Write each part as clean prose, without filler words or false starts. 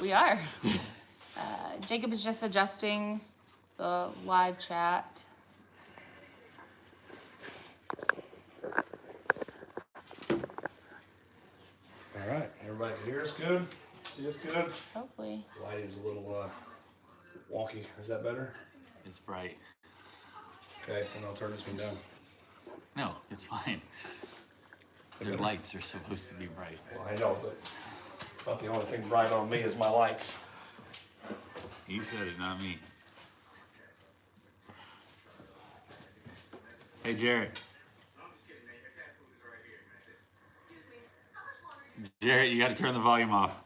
We are. Jacob is just adjusting the live chat. All right, everybody can hear us good? See us good? Hopefully. Lighting's a little wonky. Is that better? It's bright. Okay, and I'll turn this one down. No, it's fine. Their lights are supposed to be bright. Well, I know, but it's not the only thing bright on me is my lights. You said it, not me. Hey, Jarrett. Jarrett, you got to turn the volume off.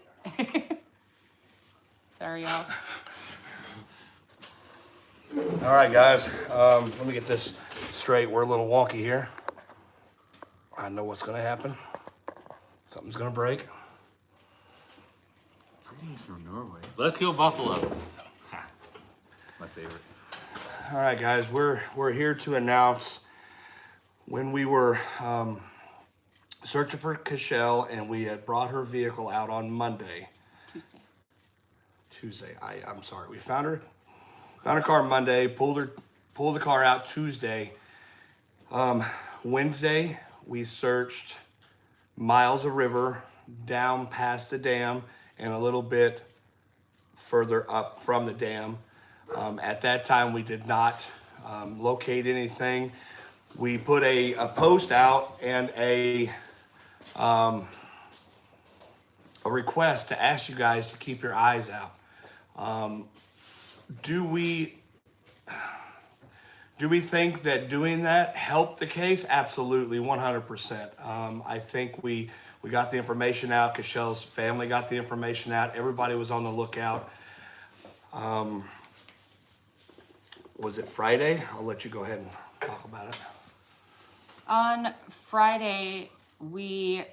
Sorry, y'all. All right, guys, let me get this straight. We're a little wonky here. I know what's going to happen. Something's going to break. Greetings from Norway. Let's go Buffalo. It's my favorite. All right, guys, we're here to announce when we were searching for Keshell, and we had brought her vehicle out on Monday. Tuesday. I'm sorry. We found her car Monday. Pulled the car out Tuesday. Wednesday we searched miles of river down past the dam and a little bit further up from the dam. At that time we did not locate anything. We put a post out and a request to ask you guys to keep your eyes out. Do we think that doing that helped the case? Absolutely, 100%. I think we got the information out. Keshell's family got the information out. Everybody was on the lookout. Was it Friday? I'll let you go ahead and talk about it. On Friday, we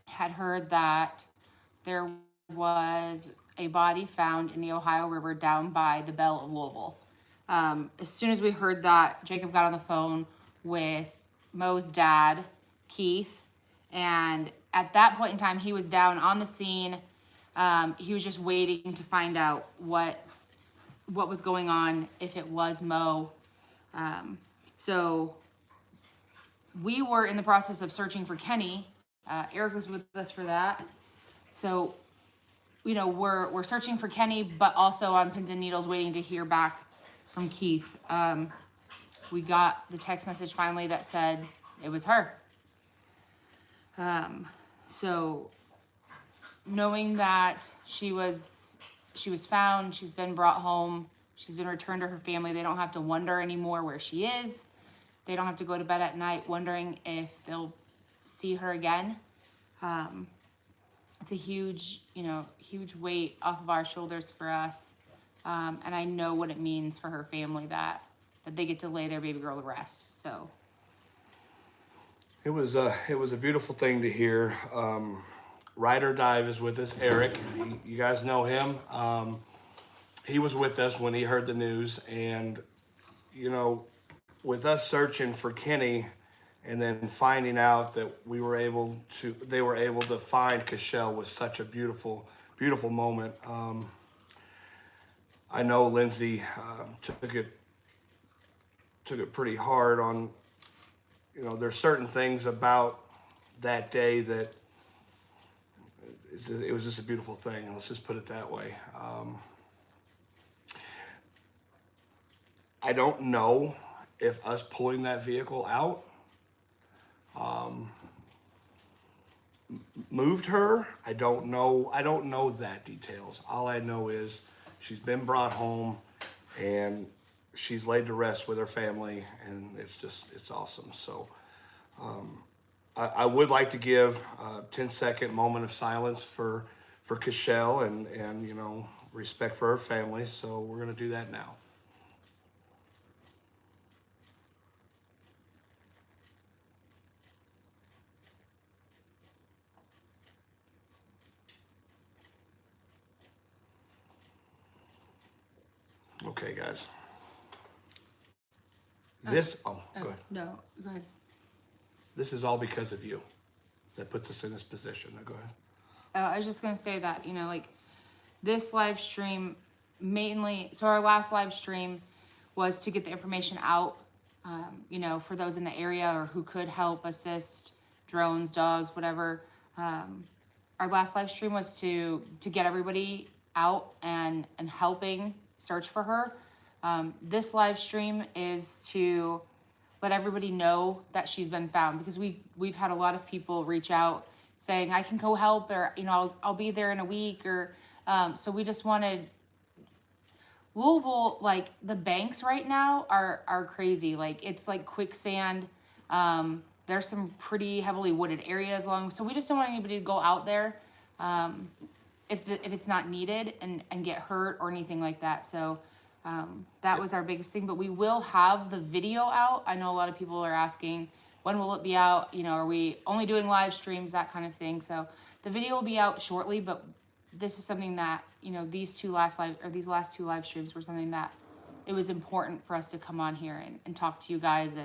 had heard that there was a body found in the Ohio River down by the Belle of Louisville. As soon as we heard that, Jacob got on the phone with Mo's dad, Keith, and at that point in time, he was down on the scene. He was just waiting to find out what was going on, if it was Mo. So we were in the process of searching for Kenny. Eric was with us for that. So, you know, we're searching for Kenny, but also on pins and needles waiting to hear back from Keith. We got the text message finally that said it was her. So knowing that she was found, she's been brought home, she's been returned to her family, they don't have to wonder anymore where she is. They don't have to go to bed at night wondering if they'll see her again. It's a huge weight off of our shoulders for us. And I know what it means for her family that they get to lay their baby girl to rest. So it was a beautiful thing to hear. Ride or Dive is with us, Eric. You guys know him. He was with us when he heard the news, and you know, with us searching for Kenny and then finding out that they were able to find Keshell was such a beautiful, beautiful moment. I know Lindsay took it pretty hard on, you know, there's certain things about that day that it was just a beautiful thing. Let's just put it that way. I don't know if us pulling that vehicle out moved her. I don't know that details. All I know is she's been brought home and she's laid to rest with her family, and it's awesome. So I would like to give a 10-second moment of silence for Keshell and you know, respect for her family. So we're gonna do that now. Okay, guys. Go ahead. No, go ahead. This is all because of you that puts us in this position. Now go ahead. I was just gonna say that, you know, like this live stream mainly, so our last live stream was to get the information out, you know, for those in the area or who could help assist, drones, dogs, whatever. Our last live stream was to get everybody out and helping search for her. This live stream is to let everybody know that she's been found, because we've had a lot of people reach out saying, I can go help, or, you know, I'll be there in a week, or, so we just wanted, Louisville, like the banks right now are crazy. Like it's like quicksand. There's some pretty heavily wooded areas along, so we just don't want anybody to go out there, if it's not needed and get hurt or anything like that. So, that was our biggest thing, but we will have the video out. I know a lot of people are asking, when will it be out? You know, are we only doing live streams, that kind of thing. So the video will be out shortly, but this is something that, you know, these last two live streams were something that it was important for us to come on here and talk to you guys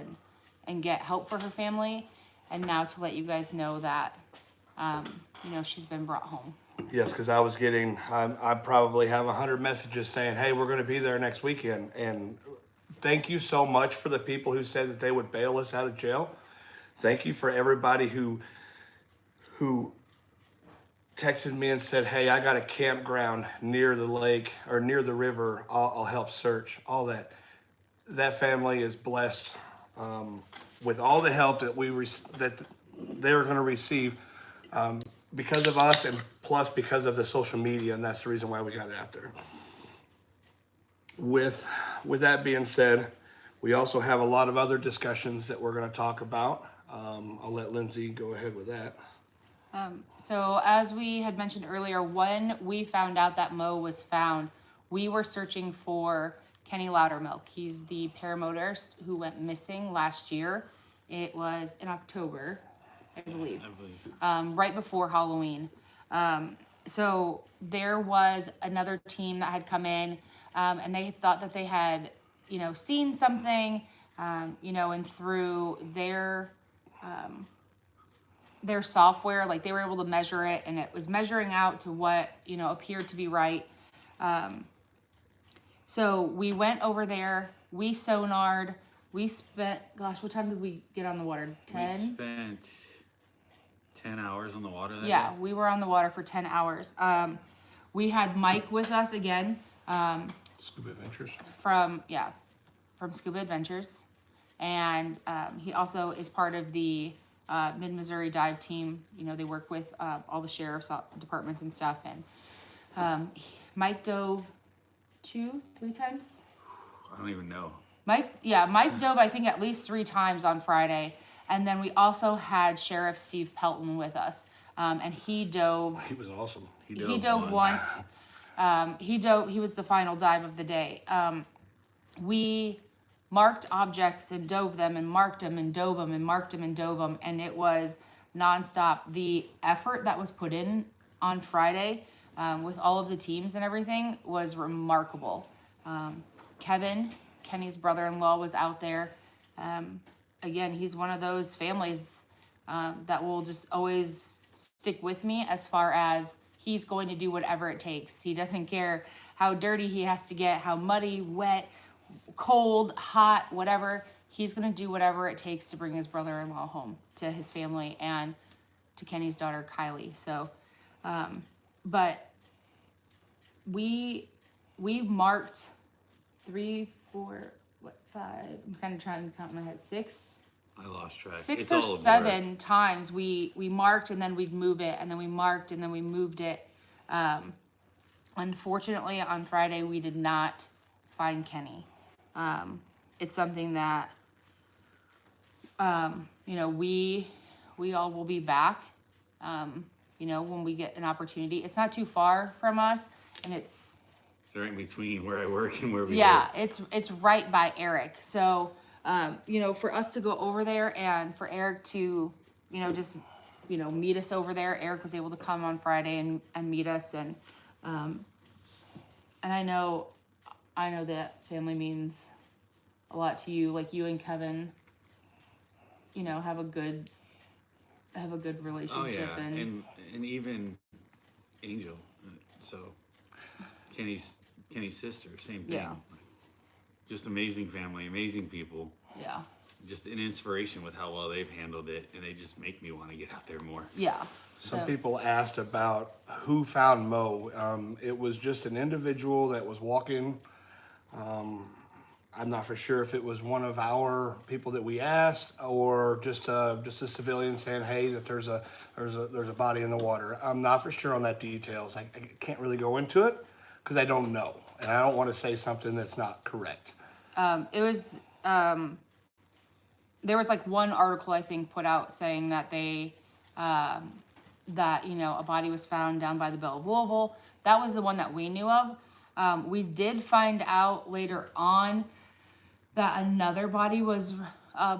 and get help for her family. And now to let you guys know that, you know, she's been brought home. Yes, because I was getting, I probably have 100 messages saying, hey, we're going to be there next weekend. And thank you so much for the people who said that they would bail us out of jail. Thank you for everybody who texted me and said, hey, I got a campground near the lake or near the river. I'll help search. All that. That family is blessed with all the help that that they're going to receive. Because of us, and plus because of the social media, and that's the reason why we got it out there. With that being said, we also have a lot of other discussions that we're going to talk about. I'll let Lindsay go ahead with that. So as we had mentioned earlier, when we found out that Mo was found, we were searching for Kenny Loudermilk. He's the paramotorist who went missing last year. It was in October, I believe. Right before Halloween. So there was another team that had come in, and they thought that they had, you know, seen something, you know, and through their software, like they were able to measure it, and it was measuring out to what, you know, appeared to be right. So we went over there, we sonared, we spent, gosh, what time did we get on the water? 10? We spent 10 hours on the water that Yeah, day? we were on the water for 10 hours. We had Mike with us again. Scuba Adventures. From Scuba Adventures. And he also is part of the Mid-Missouri dive team. You know, they work with all the sheriff's departments and stuff. And Mike dove 2-3 times. I don't even know. Mike dove, I think, at least 3 times on Friday. And then we also had Sheriff Steve Pelton with us. And he dove. He was awesome. He dove once. He was the final dive of the day. We marked objects and dove them and marked them and dove them and marked them and dove them. And it was nonstop. The effort that was put in on Friday with all of the teams and everything was remarkable. Kenny's brother-in-law, was out there. Again, he's one of those families that will just always stick with me, as far as he's going to do whatever it takes. He doesn't care how dirty he has to get, how muddy, wet, cold, hot, whatever. He's going to do whatever it takes to bring his brother-in-law home to his family and to Kenny's daughter, Kylie. So, but we marked 3, 4, 5, I'm kind of trying to count in my head, 6 I lost track. 6 It's or all a blur. 7 times we marked, and then we'd move it, and then we marked, and then we moved it. Unfortunately, on Friday, we did not find Kenny. It's something that, you know, we all will be back, you know, when we get an opportunity. It's not too far from us, and it's right in between where I work and where we yeah, live. it's right by Eric. So, you know, for us to go over there and for Eric to, you know, just, you know, meet us over there. Eric was able to come on Friday and meet us, and I know that family means a lot to you. Like, you and Kevin, you know, have a good relationship. Oh yeah, and even Angel. So Kenny's sister, same thing. Yeah. Just amazing family, amazing people. Yeah. Just an inspiration with how well they've handled it, and they just make me want to get out there more. Yeah. Some people asked about who found Mo. It was just an individual that was walking. I'm not for sure if it was one of our people that we asked or just a civilian saying, "Hey, that there's a body in the water." I'm not for sure on that details. I can't really go into it because I don't know, and I don't want to say something that's not correct. It was there was like one article I think put out saying that they that a body was found down by the Belle of Louisville. That was the one that we knew of. We did find out later on that another body was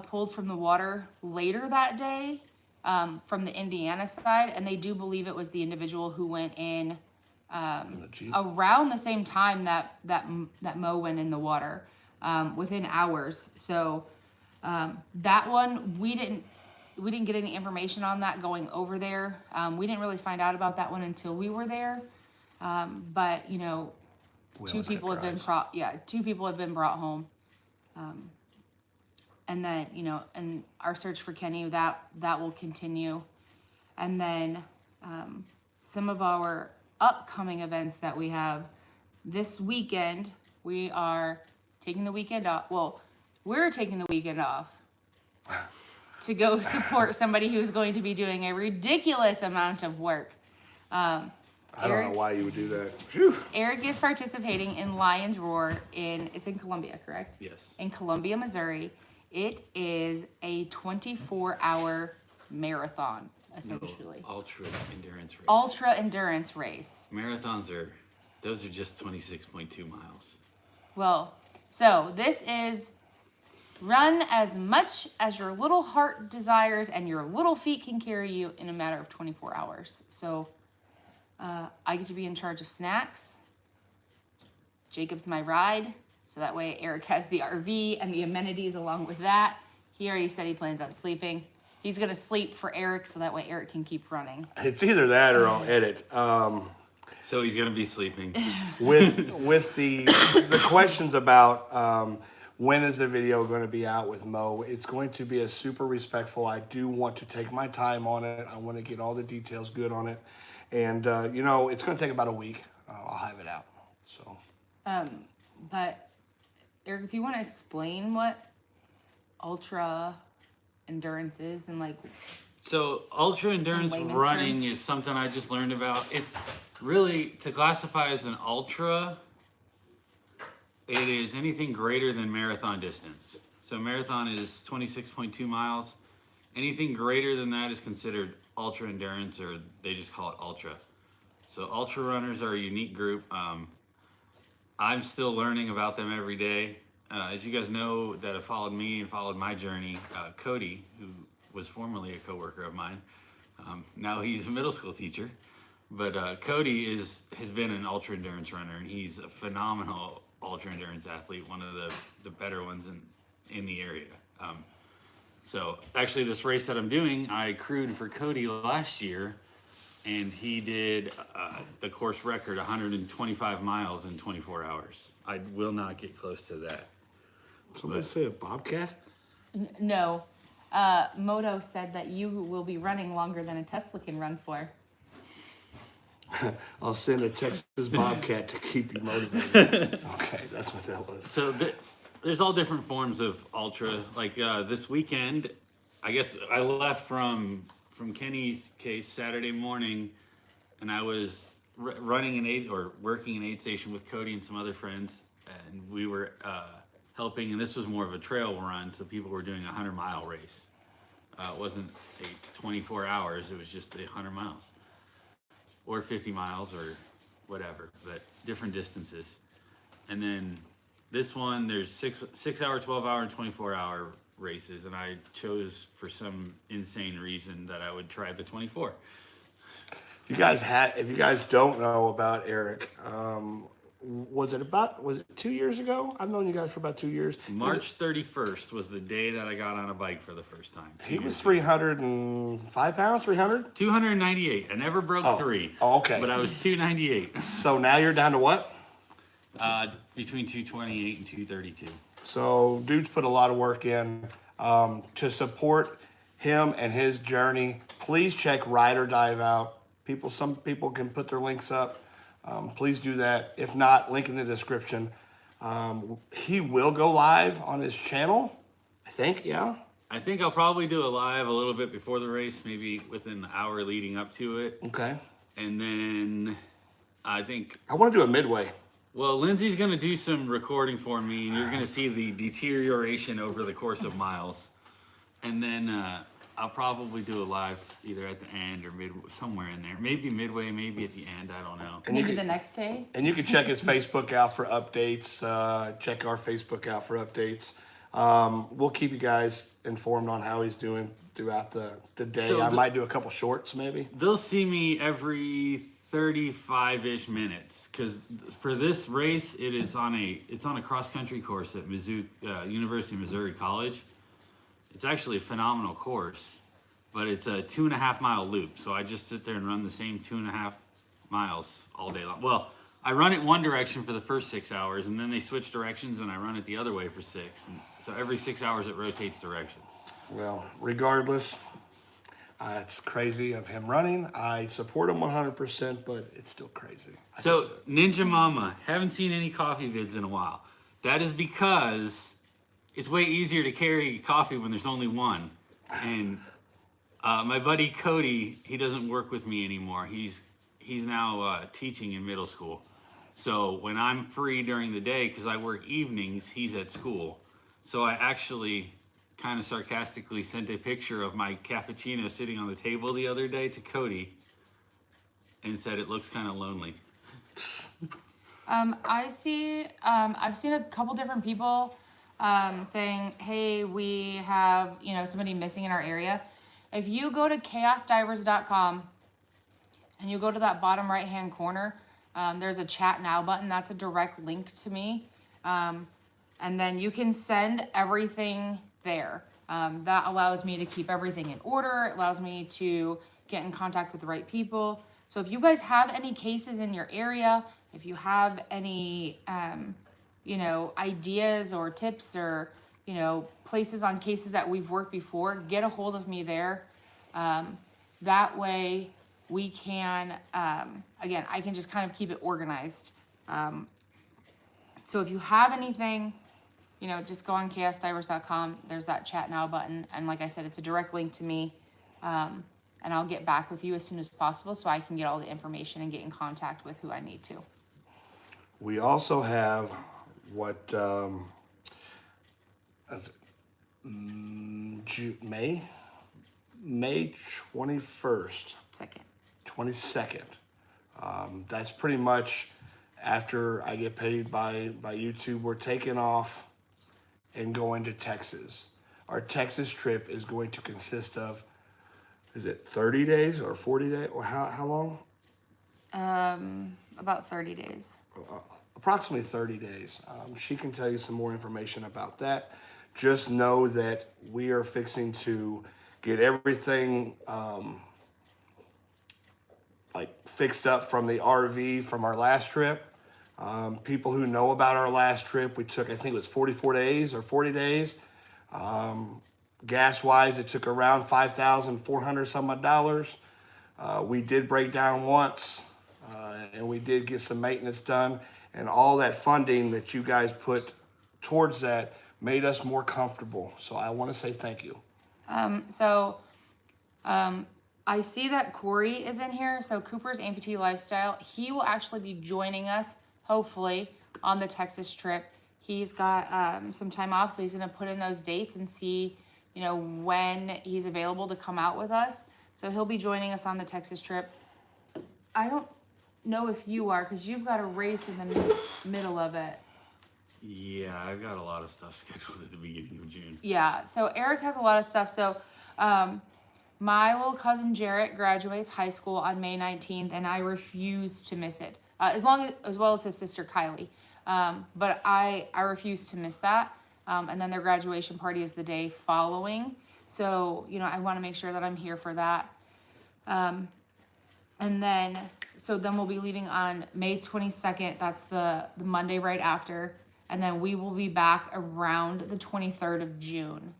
pulled from the water later that day from the Indiana side, and they do believe it was the individual who went in around the same time that Mo went in the water, within hours. So that one we didn't get any information on that going over there. We didn't really find out about that one until we were there. But two people have been brought home. And then, and our search for Kenny, that will continue. And then some of our upcoming events that we have this weekend, we are taking the weekend off. Well, we're taking the weekend off to go support somebody who's going to be doing a ridiculous amount of work. I don't know why you would do that. Whew. Eric is participating in Lion's Roar it's in Columbia, correct? Yes. In Columbia, Missouri. It is a 24-hour marathon, essentially. Ultra endurance race. Ultra endurance race. Marathons those are just 26.2 miles. Well, so this is run as much as your little heart desires and your little feet can carry you in a matter of 24 hours. So I get to be in charge of snacks. Jacob's my ride, so that way Eric has the RV and the amenities along with that. He already said he plans on sleeping. He's gonna sleep for Eric, so that way Eric can keep running. It's either that or I'll edit. So he's gonna be sleeping. With the questions about when is the video going to be out with Mo, it's going to be a super respectful. I do want to take my time on it. I want to get all the details good on it. And, it's going to take about a week. I'll have it out. So. But Eric, if you want to explain what ultra endurance is and So ultra endurance layman's running terms. is something I just learned about. It's really, to classify as an ultra, it is anything greater than marathon distance. So marathon is 26.2 miles. Anything greater than that is considered ultra endurance, or they just call it ultra. So ultra runners are a unique group. I'm still learning about them every day. As you guys know that have followed me and followed my journey, Cody, who was formerly a coworker of mine, now he's a middle school teacher. But Cody has been an ultra endurance runner, and he's a phenomenal ultra endurance athlete, one of the better ones in the area. So actually this race that I'm doing, I crewed for Cody last year, and he did the course record 125 miles in 24 hours. I will not get close to that. Somebody say a bobcat? No. Moto said that you will be running longer than a Tesla can run for. I'll send a Texas bobcat to keep you motivated. Okay, that's what that was. So there's all different forms of ultra. Like this weekend, I guess I left from Kenny's case Saturday morning, and I was working an aid station with Cody and some other friends, and we were helping. And this was more of a trail run, so people were doing a 100-mile race. It wasn't a 24 hours; it was just 100 miles, or 50 miles, or whatever, but different distances. And then this one, there's 6 hour, 12 hour, and 24 hour races, and I chose for some insane reason that I would try the 24. If you guys don't know about Eric, was it 2 years ago? I've known you guys for about 2 years. March 31st was the day that I got on a bike for the first time. He was 305 pounds, 300? 298. I never broke 3. Oh, okay. But I was 298. So now you're down to what? Between 228 and 232. So dude's put a lot of work in to support him and his journey. Please check Ride or Dive out. Some people can put their links up. Please do that. If not, link in the description. He will go live on his channel, I think. Yeah. I think I'll probably do a live a little bit before the race, maybe within the hour leading up to it. Okay. And then I think, I want to do a midway. well, Lindsay's going to do some recording for me, and you're going to see the deterioration over the course of miles. And then I'll probably do a live either at the end or somewhere in there. Maybe midway, maybe at the end. I don't know. And Maybe the next day. And you can check his Facebook out for updates. Check our Facebook out for updates. We'll keep you guys informed on how he's doing throughout the day. So I might do a couple shorts maybe. They'll see me every 35-ish minutes, because for this race it's on a cross-country course at University of Missouri College. It's actually a phenomenal course, but it's a 2.5 mile loop, so I just sit there and run the same 2.5 miles all day long. Well, I run it one direction for the first 6 hours, and then they switch directions and I run it the other way for 6, and so every 6 hours it rotates directions. Well, regardless, it's crazy of him running. I support him 100%, but it's still crazy. So, Ninja Mama, haven't seen any coffee vids in a while. That is because it's way easier to carry coffee when there's only one. And my buddy Cody, he doesn't work with me anymore. He's now teaching in middle school. So when I'm free during the day, because I work evenings, he's at school. So I actually kind of sarcastically sent a picture of my cappuccino sitting on the table the other day to Cody and said it looks kind of lonely. I've seen a couple different people saying, hey, we have, somebody missing in our area. If you go to ChaosDivers.com and you go to that bottom right-hand corner, there's a chat now button. That's a direct link to me. And then you can send everything there. That allows me to keep everything in order. It allows me to get in contact with the right people. So if you guys have any cases in your area, if you have any, ideas or tips or, places on cases that we've worked before, get a hold of me there. That way we can, again, I can just kind of keep it organized. So if you have anything, just go on ChaosDivers.com. There's that chat now button. And like I said, it's a direct link to me. And I'll get back with you as soon as possible so I can get all the information and get in contact with who I need to. We also have what May 21st, 22nd. That's pretty much after I get paid by YouTube. We're taking off and going to Texas. Our Texas trip is going to consist of, is it 30 days or 40 days? Or how long? About 30 days. Approximately 30 days. She can tell you some more information about that. Just know that we are fixing to get everything fixed up from the RV from our last trip. People who know about our last trip, we took, I think it was 44 days or 40 days. Gas-wise, it took around $5,400 some odd dollars. We did break down once, and we did get some maintenance done. And all that funding that you guys put towards that made us more comfortable. So I want to say thank you. I see that Corey is in here. So Cooper's Amputee Lifestyle. He will actually be joining us, hopefully, on the Texas trip. He's got some time off, so he's going to put in those dates and see, when he's available to come out with us. So he'll be joining us on the Texas trip. I don't know if you are, because you've got a race in the middle of it. Yeah, I've got a lot of stuff scheduled at the beginning of June. Yeah, so Eric has a lot of stuff. So my little cousin Jarrett graduates high school on May 19th, and I refuse to miss it, as well as his sister Kylie. But I refuse to miss that. And then their graduation party is the day following. So, I want to make sure that I'm here for that. And then so then we'll be leaving on May 22nd. That's the Monday right after. And then we will be back around the 23rd of June.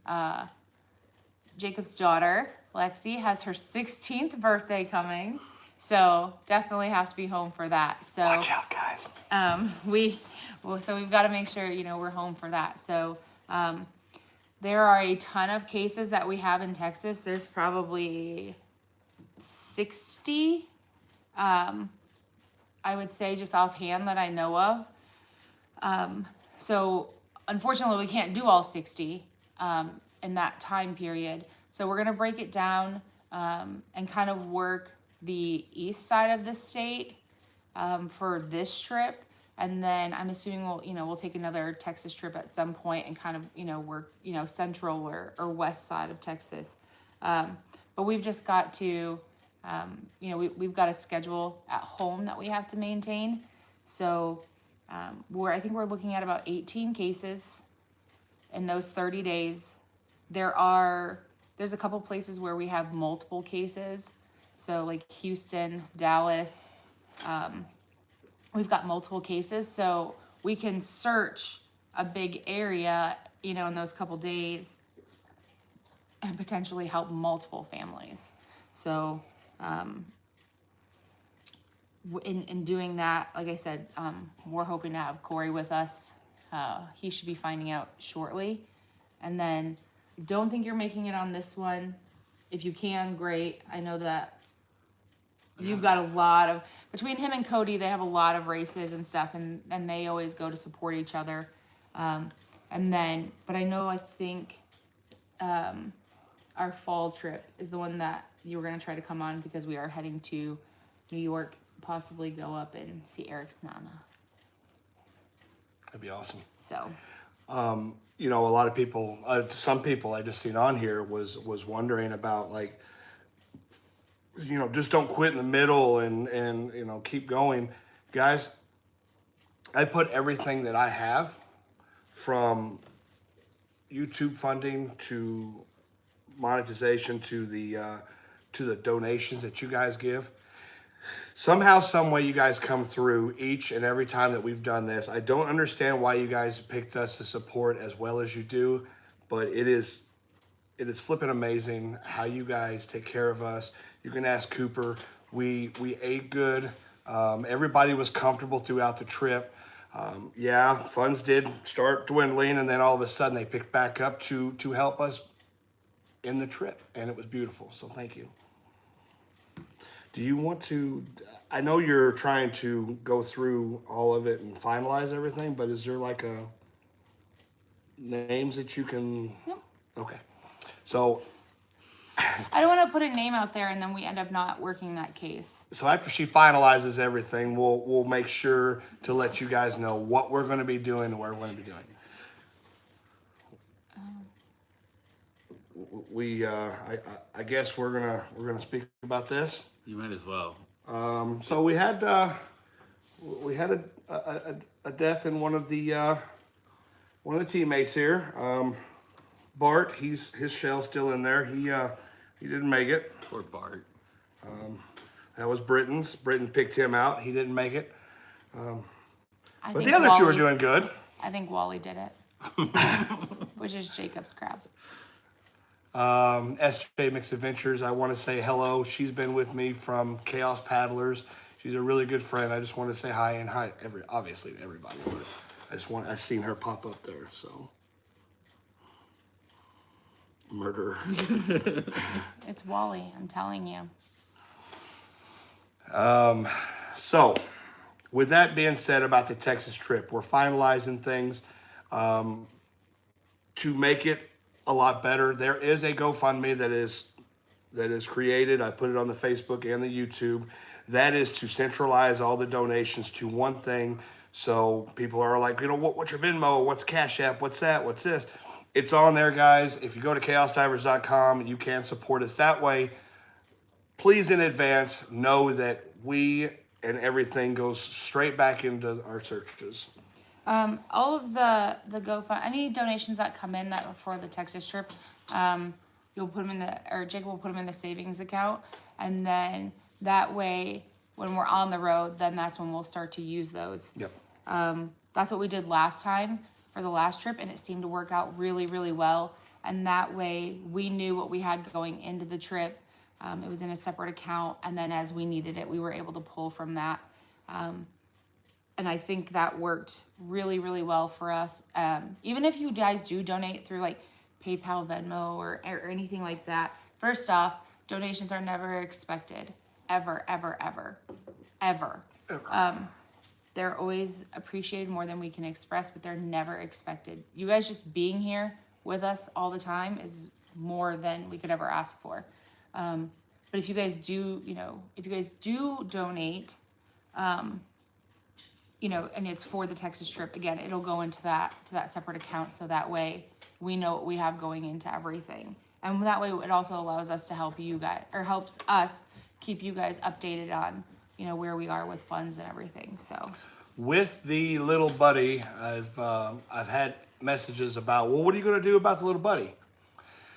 Jacob's daughter, Lexi, has her 16th birthday coming. So definitely have to be home for that. So Watch out, guys. So we've got to make sure, we're home for that. So there are a ton of cases that we have in Texas. There's probably 60, I would say, just offhand that I know of. So unfortunately, we can't do all 60 in that time period. So we're going to break it down and kind of work the east side of the state for this trip. And then I'm assuming we'll take another Texas trip at some point and kind of, work, central or west side of Texas. But we've just got to, we've got a schedule at home that we have to maintain. So I think we're looking at about 18 cases in those 30 days. There's a couple places where we have multiple cases. So like Houston, Dallas, we've got multiple cases. So we can search a big area, in those couple days and potentially help multiple families. So, in doing that, like I said, we're hoping to have Corey with us. He should be finding out shortly. And then don't think you're making it on this one. If you can, great. I know that you've got a lot of, between him and Cody, they have a lot of races and stuff, and they always go to support each other. But I think our fall trip is the one that you were going to try to come on, because we are heading to New York, possibly go up and see Eric's Nana. That'd be awesome. So, a lot of people, some people I just seen on here was wondering about, like, just don't quit in the middle and keep going. Guys, I put everything that I have, from YouTube funding to monetization to the donations that you guys give. Somehow, some way, you guys come through each and every time that we've done this. I don't understand why you guys picked us to support as well as you do, but it is flipping amazing how you guys take care of us. You can ask Cooper. We ate good. Everybody was comfortable throughout the trip. Funds did start dwindling, and then all of a sudden they picked back up to help us in the trip, and it was beautiful. So thank you. Do you want to, I know you're trying to go through all of it and finalize everything, but is there like names that you can? No. Okay. So I don't want to put a name out there and then we end up not working that case. So after she finalizes everything, we'll make sure to let you guys know what we're going to be doing and where we're going to be doing. I guess we're gonna speak about this. You might as well. So we had a death in one of the teammates here. Bart, his shell's still in there. He didn't make it. Poor Bart. That was Britton's. Britton picked him out. He didn't make it. But the think other two are doing good. I think Wally did it, which is Jacob's crab. SJ Mixed Adventures, I want to say hello. She's been with me from Chaos Paddlers. She's a really good friend. I just want to say hi, and hi obviously to everybody. But I seen her pop up there, so. Murderer. It's Wally, I'm telling you. So, with that being said about the Texas trip, we're finalizing things to make it a lot better. There is a GoFundMe that is created. I put it on the Facebook and the YouTube. That is to centralize all the donations to one thing. So people are like, what's your Venmo? What's CashApp? What's that? What's this? It's on there, guys. If you go to ChaosDivers.com, you can support us that way. Please, in advance, know that we and everything goes straight back into our searches. All of the GoFundMe, any donations that come in that for the Texas trip, you'll put them Jacob will put them in the savings account, and then that way, when we're on the road, then that's when we'll start to use those. Yep. That's what we did last time for the last trip, and it seemed to work out really, really well. And that way we knew what we had going into the trip. It was in a separate account, and then as we needed it, we were able to pull from that. And I think that worked really, really well for us. Even if you guys do donate through like PayPal, Venmo, or anything like that, first off, donations are never expected. Ever, ever, ever, ever. They're always appreciated more than we can express, but they're never expected. You guys just being here with us all the time is more than we could ever ask for. But if you guys do, if you guys do donate, and it's for the Texas trip, again, it'll go into that separate account, so that way we know what we have going into everything. And that way it also allows us to help you guys, or helps us keep you guys updated on, where we are with funds and everything. So With the little buddy, I've had messages about, well, what are you going to do about the little buddy?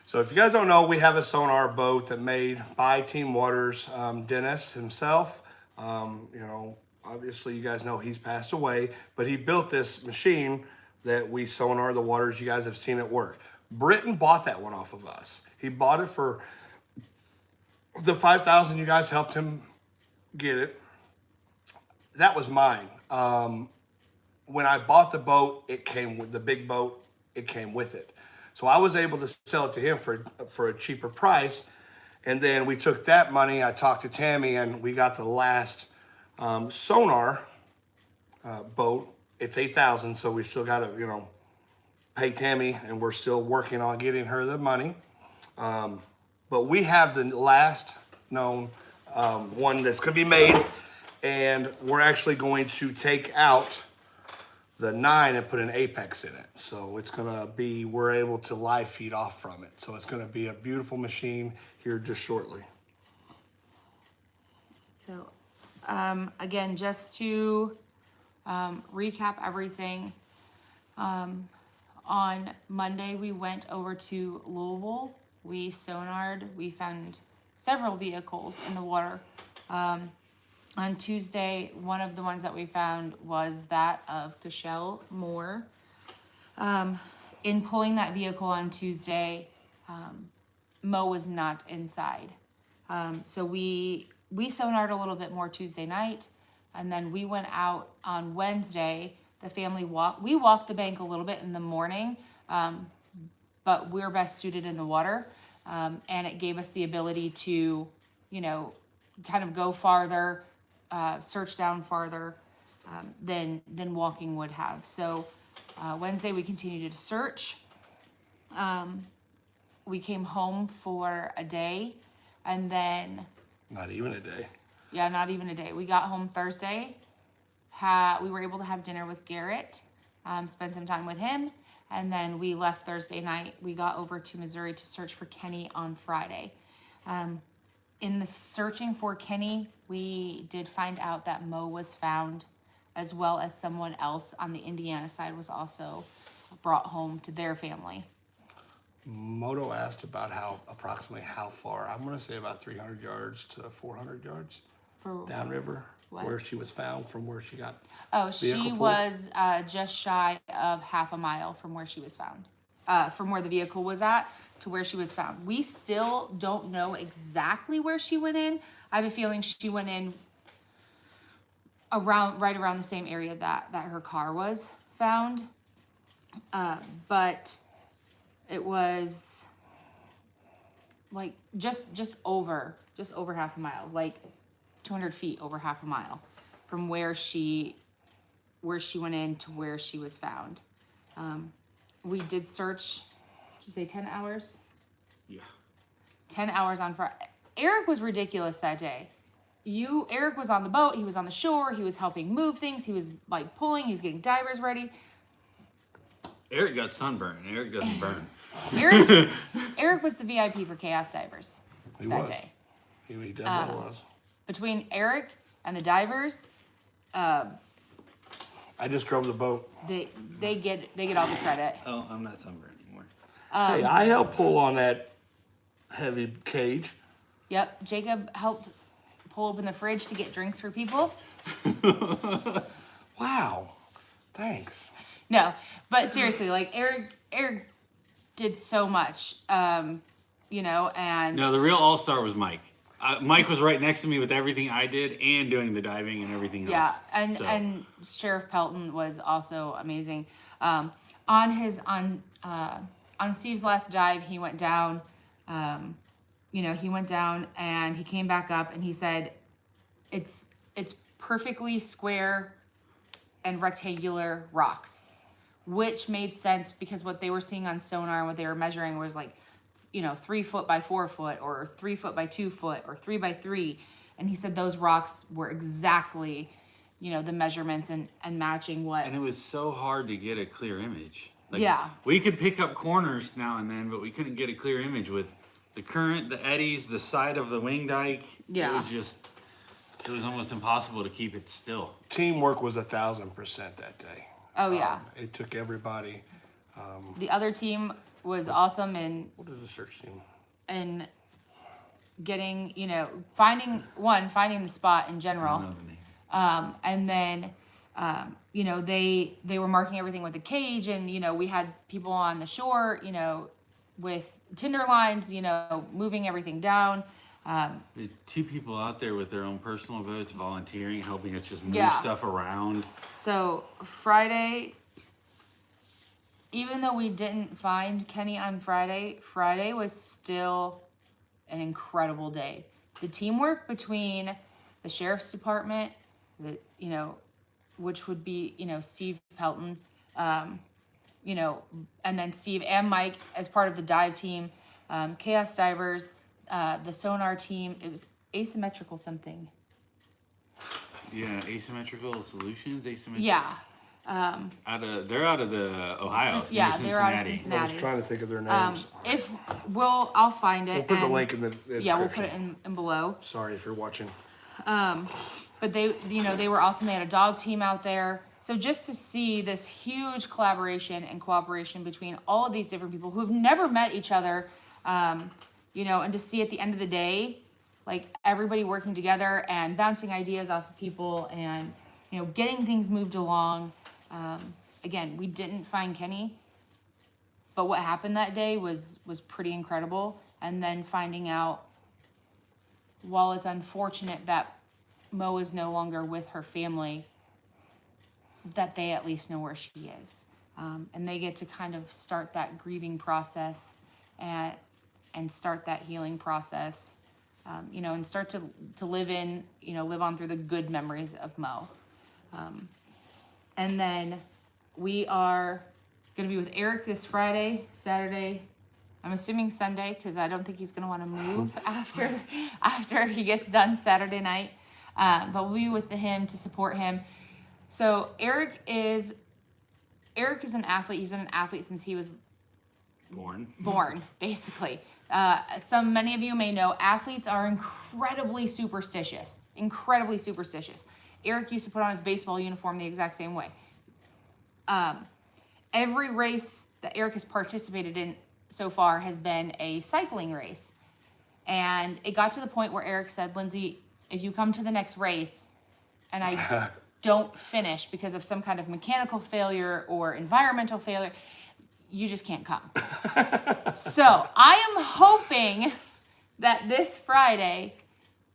So if you guys don't know, we have a sonar boat that made by Team Waters, Dennis himself. Obviously you guys know he's passed away, but he built this machine that we sonar the waters. You guys have seen it work. Britton bought that one off of us. He bought it for the $5,000 you guys helped him get it. That was mine. When I bought the boat, it came with the big boat. It came with it. So I was able to sell it to him for a cheaper price. And then we took that money. I talked to Tammy, and we got the last sonar boat. It's $8,000, so we still got to, pay Tammy, and we're still working on getting her the money. But we have the last known one that's going to be made, and we're actually going to take out the 9 and put an Apex in it. So it's going to be, we're able to live feed off from it. So it's going to be a beautiful machine here just shortly. So, again, just to recap everything, on Monday we went over to Louisville. We sonared. We found several vehicles in the water. On Tuesday, one of the ones that we found was that of Keshell Moore. In pulling that vehicle on Tuesday, Mo was not inside. So we sonared a little bit more Tuesday night, and then we went out on Wednesday. The family we walked the bank a little bit in the morning, but we're best suited in the water. And it gave us the ability to, kind of go farther, search down farther than walking would have. So Wednesday we continued to search. We came home for a day, and then Not even a day. Yeah, not even a day. We got home Thursday. We were able to have dinner with Garrett, spend some time with him, and then we left Thursday night. We got over to Missouri to search for Kenny on Friday. In the searching for Kenny, we did find out that Mo was found, as well as someone else on the Indiana side was also brought home to their family. Moto asked about approximately how far. I'm going to say about 300 yards to 400 yards For downriver, what? where she was found from where she got. Oh, vehicle she pulled? was just shy of half a mile from where she was found. From where the vehicle was at to where she was found. We still don't know exactly where she went in. I have a feeling she went in right around the same area that her car was found. But it was like just over half a mile, like 200 feet over half a mile from where she went in to where she was found. We did search, did you say 10 hours? Yeah. 10 hours on Friday. Eric was ridiculous that day. Eric was on the boat, he was on the shore, he was helping move things, he was like pulling, he was getting divers ready. Eric got sunburned. Eric doesn't burn. Eric was the VIP for ChaosDivers that day. He definitely was. Between Eric and the divers, I just drove the boat. they get all the credit. Oh, I'm not sunburned anymore. Hey, I helped pull on that heavy cage. Yep, Jacob helped pull open the fridge to get drinks for people. Wow. Thanks. No, but seriously, like Eric did so much, you know, and No, the real all-star was Mike. Mike was right next to me with everything I did and doing the diving and everything yeah, else. and So, and Sheriff Pelton was also amazing. On Steve's last dive, he went down. You know, he went down and he came back up and he said, "It's perfectly square and rectangular rocks," which made sense because what they were seeing on sonar and what they were measuring was like, you know, 3 foot by 4 foot or 3 foot by 2 foot or 3 by 3. And he said those rocks were exactly, you know, the measurements and matching what. and it was so hard to get a clear image. Like, Yeah. We could pick up corners now and then, but we couldn't get a clear image with the current, the eddies, the side of the wing dike. Yeah. It was almost impossible to keep it still. Teamwork was 1,000% that day. Oh, yeah. It took everybody. The other team was awesome in What is the search team? in getting, you know, finding the spot in I general. don't know the name. And then, you know, they were marking everything with a cage, and you know, we had people on the shore, you know, with tinder lines, you know, moving everything down. We had 2 people out there with their own personal boats, volunteering, helping us just move Yeah. stuff around. So Friday, even though we didn't find Kenny on Friday was still an incredible day. The teamwork between the sheriff's department, you know, which would be, you know, Steve Pelton, you know, and then Steve and Mike as part of the dive team, ChaosDivers, the sonar team. It was asymmetrical something. Yeah, asymmetrical solutions, Yeah. They're out of the Ohio. It's Yeah, near they're out of I Cincinnati. was trying to think of their names. I'll find it. We'll put the and- link in the description. Yeah, we'll put it in below. Sorry if you're watching. But they, you know, they were awesome. They had a dog team out there. So just to see this huge collaboration and cooperation between all of these different people who've never met each other, you know, and to see at the end of the day, like everybody working together and bouncing ideas off of people and, you know, getting things moved along. Again, we didn't find Kenny, but what happened that day was pretty incredible. And then finding out, while it's unfortunate that Mo is no longer with her family, that they at least know where she is. And they get to kind of start that grieving process and start that healing process, you know, and start to live on through the good memories of Mo. And then we are going to be with Eric this Friday, Saturday, I'm assuming Sunday, because I don't think he's going to want to move after he gets done Saturday night. But we'll be with him to support him. So Eric is an athlete. He's been an athlete since he was born, basically. Many of you may know athletes are incredibly superstitious. Eric used to put on his baseball uniform the exact same way. Every race that Eric has participated in so far has been a cycling race. And it got to the point where Eric said, "Lindsay, if you come to the next race and I don't finish because of some kind of mechanical failure or environmental failure, you just can't come." So I am hoping that this Friday,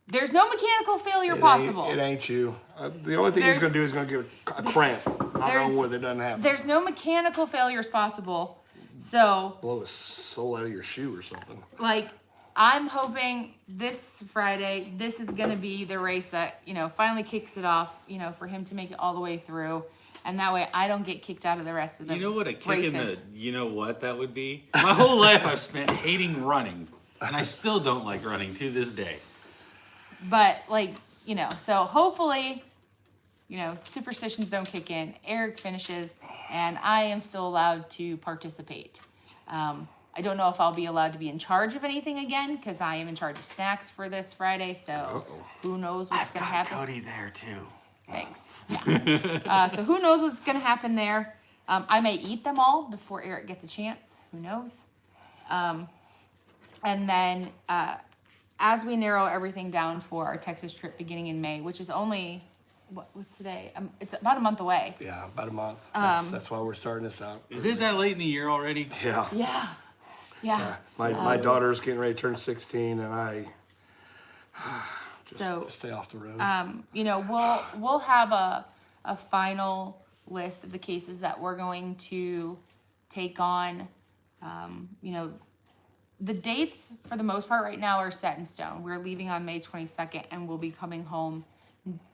there's no mechanical failure possible. It ain't you. The only thing he's going to do is going to get a cramp. I don't know whether it doesn't happen. There's no mechanical failures possible. So, Blow the sole out of your shoe or something. like, I'm hoping this Friday, this is going to be the race that, you know, finally kicks it off, you know, for him to make it all the way through. And that way I don't get kicked out of the rest of the You know what a kick races. in the, you know what that would be? My whole life I've spent hating running, and I still don't like running to this day. But, like, you know, so hopefully, you know, superstitions don't kick in. Eric finishes, and I am still allowed to participate. I don't know if I'll be allowed to be in charge of anything again, because I am in charge of snacks for this Friday, so who knows what's going to happen. Cody there too. Thanks. Yeah. So who knows what's going to happen there. I may eat them all before Eric gets a chance. Who knows? And then as we narrow everything down for our Texas trip beginning in May, which is only, what's today? It's about a month away. Yeah, about a month. Um, That's why we're starting this out. Is it that late in the year already? Yeah. Yeah. Yeah. My daughter's getting ready to turn 16, and I So, just stay off the road. you know, we'll have a final list of the cases that we're going to take on. You know, the dates for the most part right now are set in stone. We're leaving on May 22nd and we'll be coming home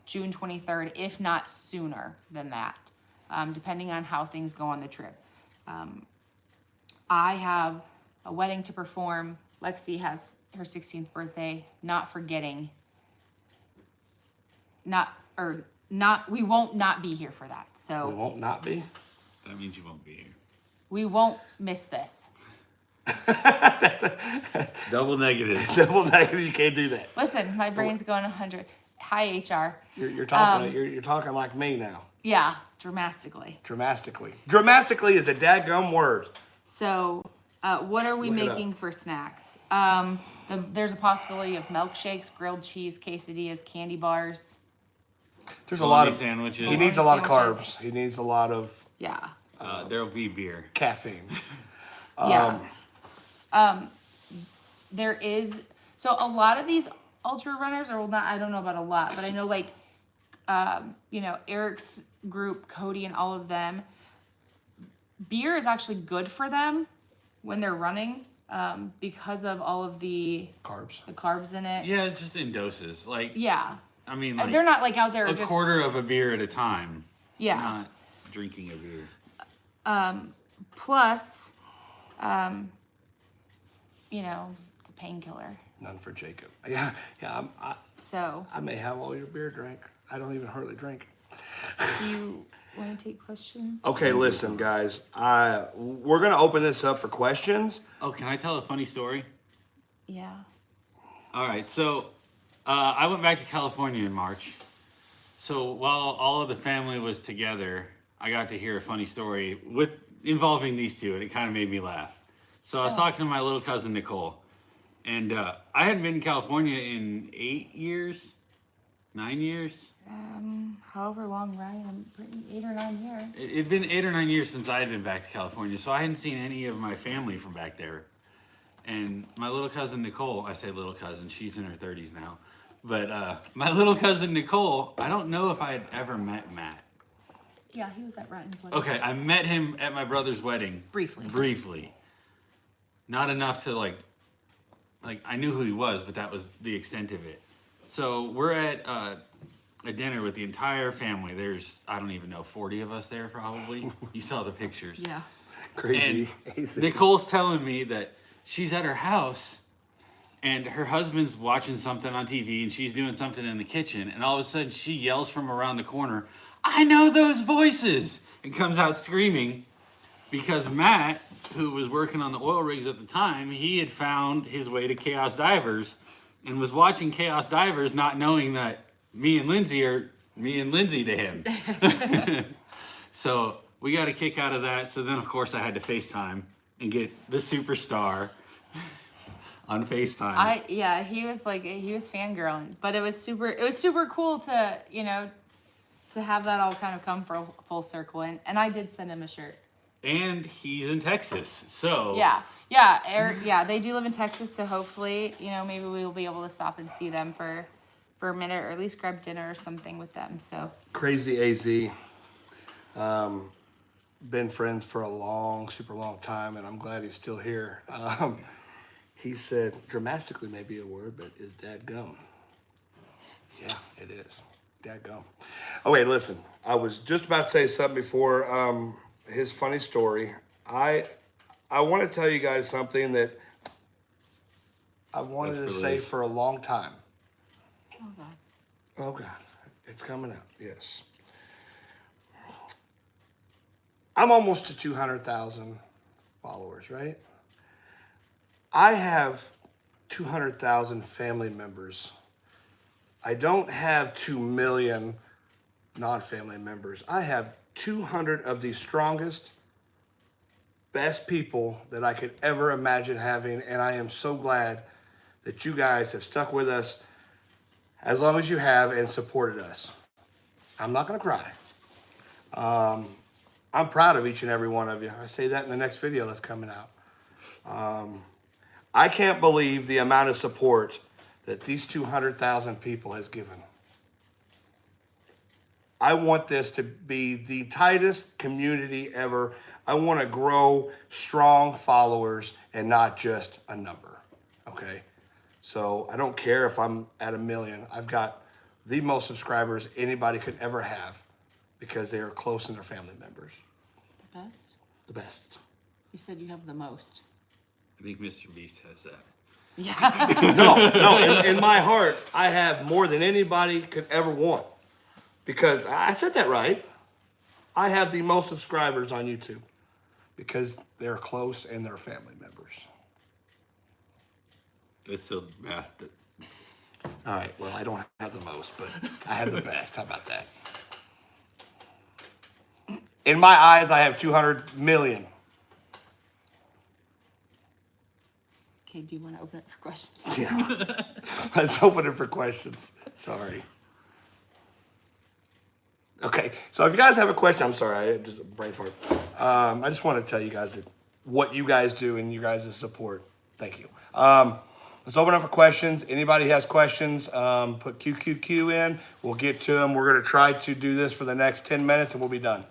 June 23rd, if not sooner than that, depending on how things go on the trip. I have a wedding to perform. Lexi has her 16th birthday, not forgetting. We won't not be here for that. We So won't not be. That means you won't be here. we won't miss this. Double negative. Double negative. You can't do that. Listen, my brain's going 100. Hi, HR. You're talking. You're talking like me now. Yeah, dramatically. Dramatically. Dramatically is a dadgum word. So, what are we Look it up. making for snacks? There's a possibility of milkshakes, grilled cheese, quesadillas, candy bars. There's a lot of sandwiches. He needs a lot of Sandwiches. carbs. He needs a lot of Yeah. There'll be beer. caffeine. Yeah. There is, so a lot of these ultra runners, or well, not, I don't know about a lot, but I know like, you know, Eric's group, Cody and all of them, beer is actually good for them when they're running, because of all of the carbs in it. Yeah, it's just in doses. Like, Yeah. I mean, like They're not like out there a just, quarter of a beer at a time. yeah. Not drinking a beer. Plus, you know, it's a painkiller. None for Jacob. Yeah. So, I may have all your beer drink. I don't even hardly drink. do you want to take questions? Okay, listen, guys. We're gonna open this up for questions. Oh, can I tell a funny story? Yeah. All right, so I went back to California in March. So while all of the family was together, I got to hear a funny story involving these two, and it kind of made me laugh. So I was talking to my little cousin Nicole, and I hadn't been in California in 9 years. However long, Ryan, I'm pretty 8 or 9 years. It'd been 8 or 9 years since I had been back to California, so I hadn't seen any of my family from back there. And my little cousin Nicole, I say little cousin, she's in her 30s now. But my little cousin Nicole, I don't know if I had ever met Matt. Yeah, he was at Ryan's wedding. Okay, I met him at my brother's wedding. Briefly. Not enough to like I knew who he was, but that was the extent of it. So we're at a dinner with the entire family. There's, I don't even know, 40 of us there probably. You saw the pictures. Yeah. Crazy. And Nicole's telling me that she's at her house and her husband's watching something on TV and she's doing something in the kitchen, and all of a sudden she yells from around the corner, "I know those voices!" and comes out screaming because Matt, who was working on the oil rigs at the time, he had found his way to ChaosDivers and was watching ChaosDivers, not knowing that me and Lindsay are me and Lindsay to him. So we got a kick out of that. So then, of course, I had to FaceTime and get the superstar on FaceTime. He was fangirling, but it was super cool to, you know, to have that all kind of come full circle. And I did send him a shirt. And he's in Texas, so Eric, they do live in Texas, so hopefully, you know, maybe we will be able to stop and see them for a minute, or at least grab dinner or something with them. So Crazy AZ. Been friends for a super long time, and I'm glad he's still here. He said, dramatically may be a word, but is dadgum. Yeah, it is. Dadgum. Oh, wait, listen. I was just about to say something before his funny story. I want to tell you guys something that I wanted to say for a long time. oh god. Oh, God. It's coming out. Yes. I'm almost to 200,000 followers, right? I have 200,000 family members. I don't have 2 million non-family members. I have 200 of the strongest, best people that I could ever imagine having, and I am so glad that you guys have stuck with us as long as you have and supported us. I'm not going to cry. I'm proud of each and every one of you. I say that in the next video that's coming out. I can't believe the amount of support that these 200,000 people has given. I want this to be the tightest community ever. I want to grow strong followers and not just a number, okay? So I don't care if I'm at 1 million. I've got the most subscribers anybody could ever have because they are close and they're family members. The best? The best. You said you have the most. I think Mr. Beast has that. Yeah. No, in my heart, I have more than anybody could ever want. Because I said that right. I have the most subscribers on YouTube because they're close and they're family members. It's still math. All right, well, I don't have the most, but I have the best. How about that? In my eyes, I have 200 million. Okay, do you want to open it for questions? Yeah. Let's open it for questions. Sorry. Okay, so if you guys have a question, I'm sorry, I just brain fart. I just want to tell you guys that what you guys do and you guys' support. Thank you. Let's open up for questions. Anybody has questions, put QQQ in. We'll get to them. We're going to try to do this for the next 10 minutes and we'll be done.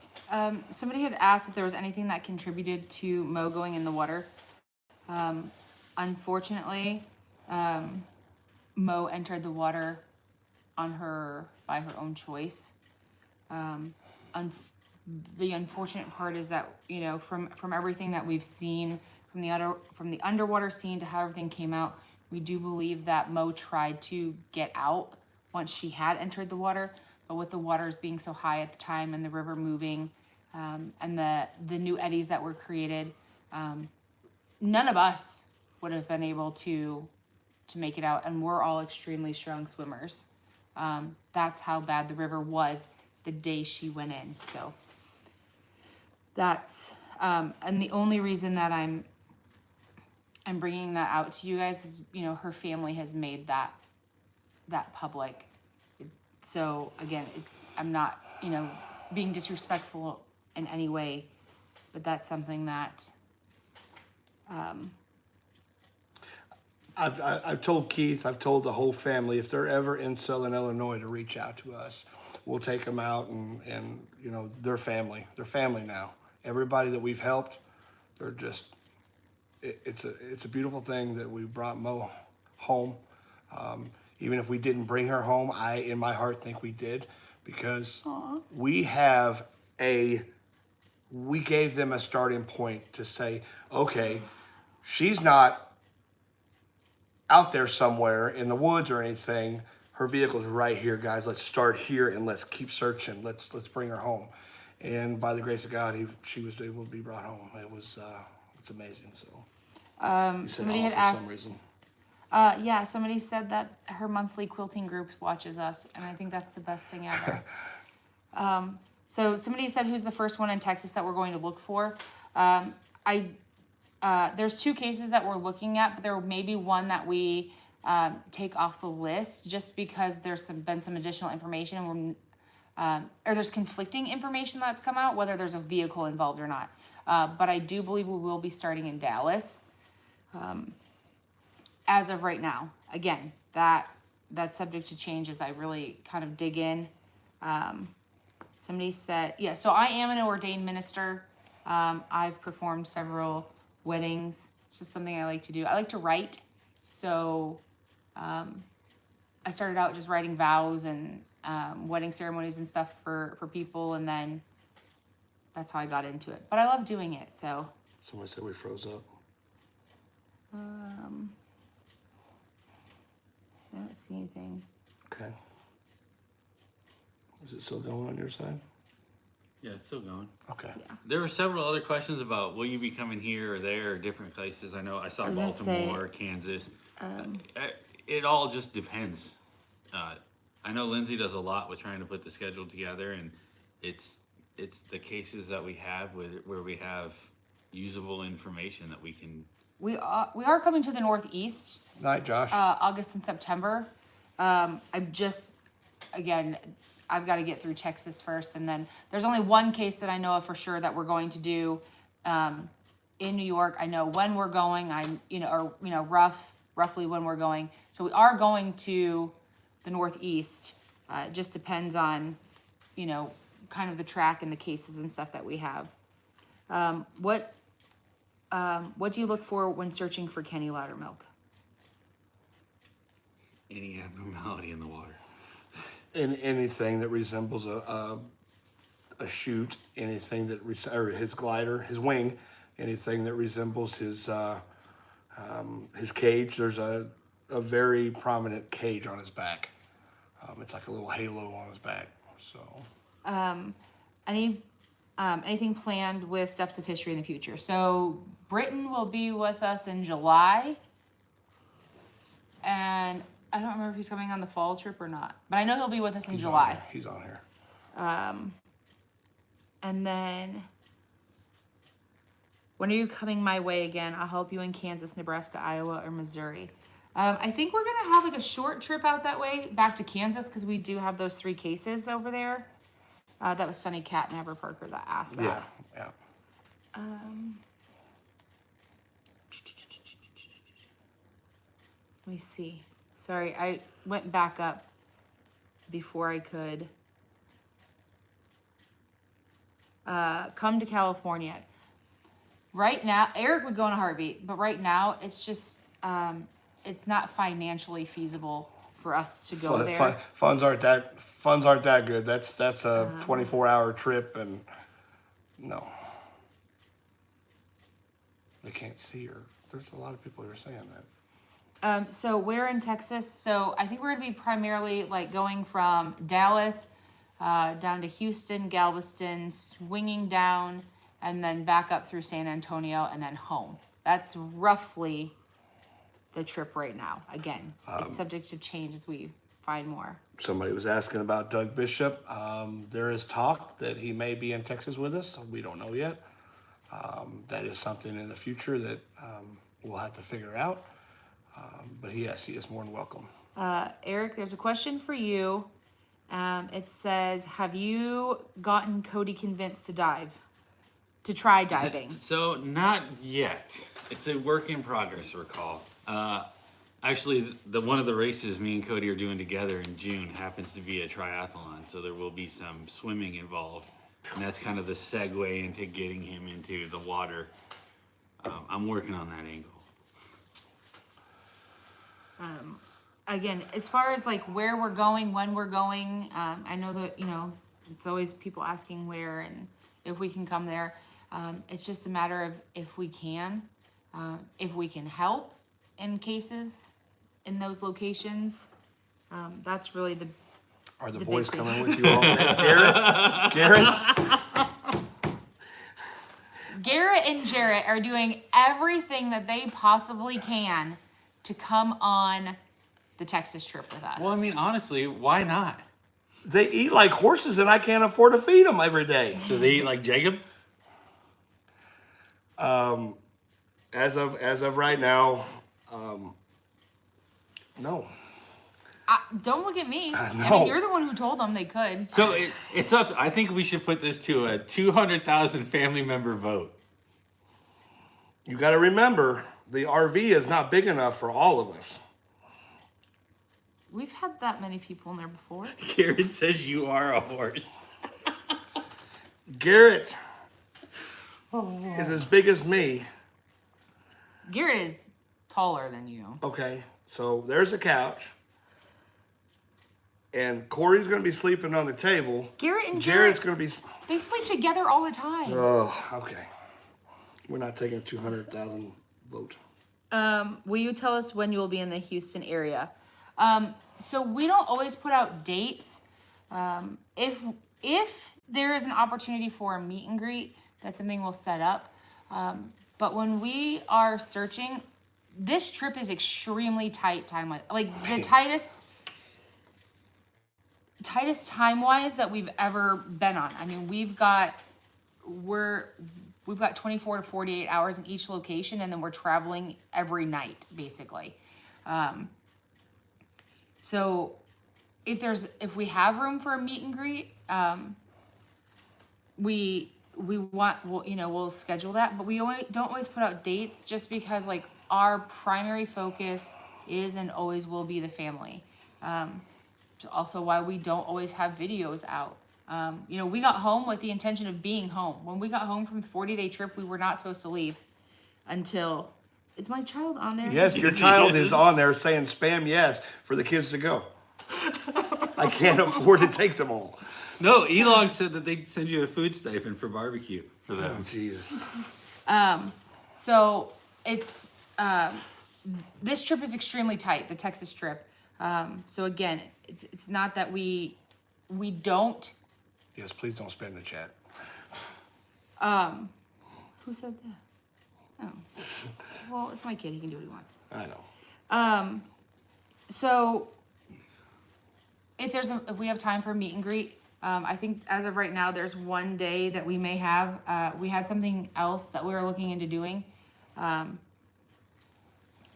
Somebody had asked if there was anything that contributed to Mo going in the water. Unfortunately, Mo entered the water by her own choice. The unfortunate part is that, you know, from everything that we've seen, from the underwater scene to how everything came out, we do believe that Mo tried to get out once she had entered the water, but with the waters being so high at the time and the river moving, and the new eddies that were created, none of us would have been able to make it out, and we're all extremely strong swimmers. That's how bad the river was the day she went in. So that's and the only reason that I'm bringing that out to you guys is, you know, her family has made that public. So again, I'm not, you know, being disrespectful in any way, but that's something that I've told Keith, I've told the whole family, if they're ever in Southern Illinois, to reach out to us. We'll take them out and you know, they're family. They're family now. Everybody that we've helped, they're just, it's a beautiful thing that we brought Mo home. Even if we didn't bring her home, I, in my heart, think we did, because we gave them a starting point to say, okay, she's not out there somewhere in the woods or anything. Her vehicle's right here, guys. Let's start here and let's keep searching. Let's bring her home. And by the grace of God, she was able to be brought home. It's amazing. So somebody had for asked. some reason. Yeah, somebody said that her monthly quilting group watches us, and I think that's the best thing ever. So somebody said, who's the first one in Texas that we're going to look for? There's 2 cases that we're looking at, but there may be one that we take off the list just because there's been some additional information, and or there's conflicting information that's come out, whether there's a vehicle involved or not. But I do believe we will be starting in Dallas. As of right now, again, that's subject to change as I really kind of dig in. Somebody said, yeah, so I am an ordained minister. I've performed several weddings. It's just something I like to do. I like to write. So I started out just writing vows and wedding ceremonies and stuff for people, and then that's how I got into it. But I love doing it, so. Somebody said we froze up. I don't see anything. Okay. Is it still going on your side? Yeah, it's still going. Okay. Yeah. There were several other questions about will you be coming here or there or different places. I know I saw I was gonna Baltimore, Kansas. It all just depends. I know Lindsay does a lot with trying to put the schedule together, and it's the cases that we have where we have usable information that we can we are coming to the Northeast, Night, Josh. August and September. Again, I've got to get through Texas first, and then there's only one case that I know of for sure that we're going to do in New York. I know when we're going. Roughly when we're going. So we are going to the Northeast. It just depends on, kind of the track and the cases and stuff that we have. What do you look for when searching for Kenny Loudermilk? Any abnormality in the water. Anything that resembles a chute, anything that or his glider, his wing, anything that resembles his cage. There's a very prominent cage on his back. It's like a little halo on his back. So, Anything planned with Depths of History in the future? So Britton will be with us in July, and I don't remember if he's coming on the fall trip or not, but I know he'll be with us in July. He's on here. And then, when are you coming my way again? I'll help you in Kansas, Nebraska, Iowa, or Missouri. I think we're gonna have like a short trip out that way back to Kansas because we do have those 3 cases over there. That was Sunny Cat and Ever Parker that asked that. Yeah. Let me see. Sorry, I went back up before I could come to California. Right now, Eric would go in a heartbeat, but right now it's just it's not financially feasible for us to go there. Funds aren't that good. That's a 24-hour trip, and no, they can't see her. There's a lot of people who are saying that. So where in Texas? So I think we're gonna be primarily like going from Dallas down to Houston, Galveston, swinging down, and then back up through San Antonio, and then home. That's roughly the trip right now. Again, it's subject to change as we find more. Somebody was asking about Doug Bishop. There is talk that he may be in Texas with us. We don't know yet. That is something in the future that we'll have to figure out. But yes, he is more than welcome. Eric, there's a question for you. It says, have you gotten Cody convinced to try diving? So not yet. It's a work in progress, recall. Actually, one of the races me and Cody are doing together in June happens to be a triathlon, so there will be some swimming involved, and that's kind of the segue into getting him into the water. I'm working on that angle. Again, as far as like where we're going, when we're going, I know that, it's always people asking where and if we can come there. It's just a matter of if we can help in cases in those locations. That's really Are the the boys big thing. coming with you all? Garrett? Garrett and Jarrett are doing everything that they possibly can to come on the Texas trip with us. Well, I mean, honestly, why not? They eat like horses, and I can't afford to feed them every day. So they eat like Jacob? As of right now, no. Don't look at me. I No. mean, you're the one who told them they could. So it's up. I think we should put this to a 200,000 family member vote. You got to remember, the RV is not big enough for all of us. We've had that many people in there before. Garrett says you are a horse. Garrett is as big as me. Garrett is taller than you. Okay, so there's a couch. And Corey's going to be sleeping on the table. Garrett and Jared's Jarrett, going to be... they sleep together all the time. Oh, okay. We're not taking a 200,000 vote. Will you tell us when you will be in the Houston area? So we don't always put out dates. If there is an opportunity for a meet and greet, that's something we'll set up. But when we are searching, this trip is extremely tight time-wise. Like the tightest time-wise that we've ever been on. I mean, we've got 24 to 48 hours in each location, and then we're traveling every night, basically. So if we have room for a meet and greet, we'll schedule that, but we don't always put out dates, just because like our primary focus is and always will be the family. Also why we don't always have videos out. We got home with the intention of being home. When we got home from the 40-day trip, we were not supposed to leave until, is my child on there? Yes, your child is on there saying spam yes for the kids to go. I can't afford to take them all. No, Elon said that they'd send you a food stipend for barbecue for them. Oh, Jesus. So it's, this trip is extremely tight, the Texas trip. So again, it's not that we don't. Yes, please don't spam the chat. Who said that? Oh, well, it's my kid. He can do what he wants. I know. So if we have time for a meet and greet, I think as of right now, there's one day that we may have. We had something else that we were looking into doing.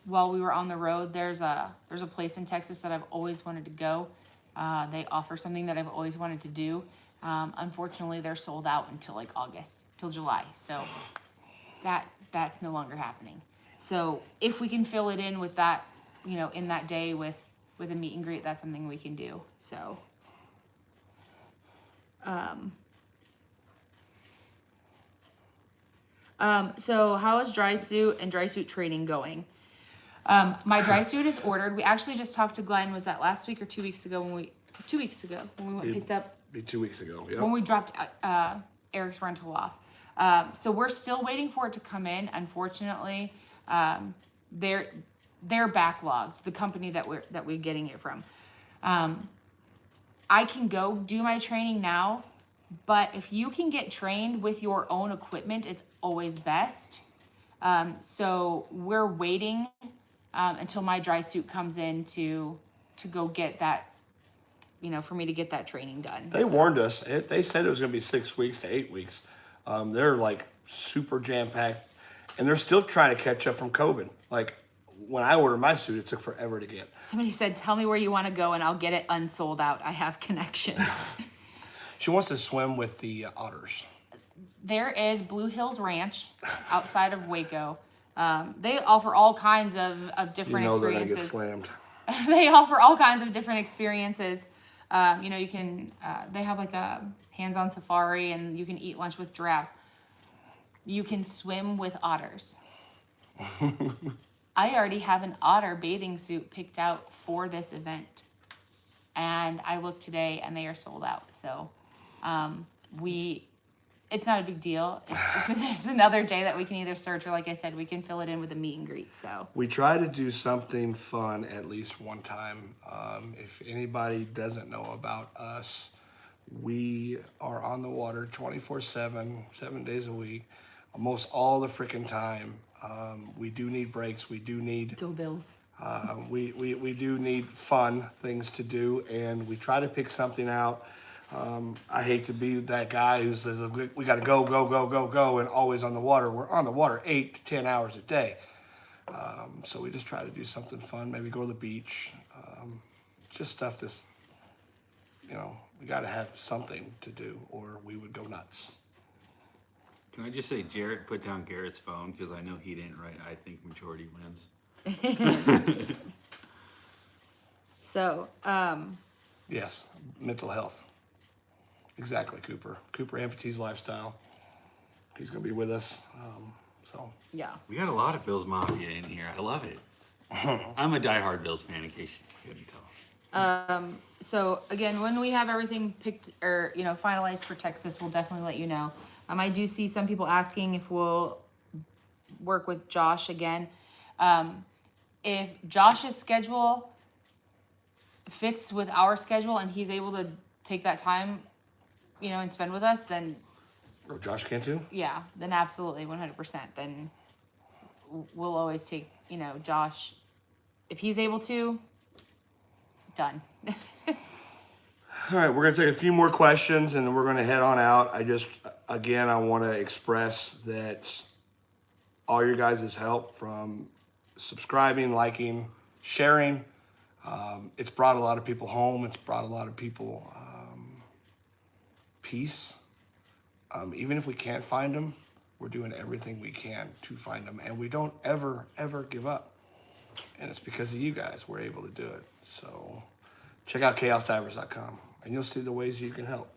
While we were on the road, there's a place in Texas that I've always wanted to go. They offer something that I've always wanted to do. Unfortunately, they're sold out until like August, till July. So that's no longer happening. So if we can fill it in with that, in that day with a meet and greet, that's something we can do. So, so how is dry suit and dry suit training going? My dry suit is ordered. We actually just talked to Glenn. Was that last week or 2 weeks ago when we went picked up? 2 weeks ago. Yep. When we dropped Eric's rental off. So we're still waiting for it to come in. Unfortunately, they're backlogged. The company that we're getting it from. I can go do my training now, but if you can get trained with your own equipment, it's always best. So we're waiting until my dry suit comes in to go get that, for me to get that training done. They warned us. They said it was going to be 6 weeks to 8 weeks. They're like super jam-packed, and they're still trying to catch up from COVID. Like when I ordered my suit, it took forever to get. Somebody said, tell me where you want to go and I'll get it unsold out. I have connections. She wants to swim with the otters. There is Blue Hills Ranch outside of Waco. They offer all kinds of different experiences. They're gonna get slammed. They offer all kinds of different experiences. You can, they have like a hands-on safari, and you can eat lunch with giraffes. You can swim with otters. I already have an otter bathing suit picked out for this event. And I looked today and they are sold out. So, it's not a big deal. It's another day that we can either search, or like I said, we can fill it in with a meet and greet. So we try to do something fun at least one time. If anybody doesn't know about us, we are on the water 24/7, 7 days a week, almost all the freaking time. We do need breaks. We do need go Bills. We do need fun things to do, and we try to pick something out. I hate to be that guy who says we got to go, and always on the water. We're on the water 8 to 10 hours a day. So we just try to do something fun, maybe go to the beach, just stuff that's, we got to have something to do or we would go nuts. Can I just say Jarrett put down Garrett's phone because I know he didn't write I think majority wins. So, yes, mental health. Exactly, Cooper. Cooper Amputee's Lifestyle. He's going to be with us. So yeah. We got a lot of Bills Mafia in here. I love it. I'm a diehard Bills fan, in case you couldn't tell. So again, when we have everything picked or finalized for Texas, we'll definitely let you know. I do see some people asking if we'll work with Josh again. If Josh's schedule fits with our schedule and he's able to take that time, and spend with us, then oh, Josh can too? yeah, then absolutely 100%. Then we'll always take, Josh, if he's able to, done. All right, we're going to take a few more questions and then we're going to head on out. again, I want to express that all your guys' help from subscribing, liking, sharing, it's brought a lot of people home. It's brought a lot of people peace. Even if we can't find them, we're doing everything we can to find them. And we don't ever, ever give up. And it's because of you guys we're able to do it. So check out ChaosDivers.com and you'll see the ways you can help.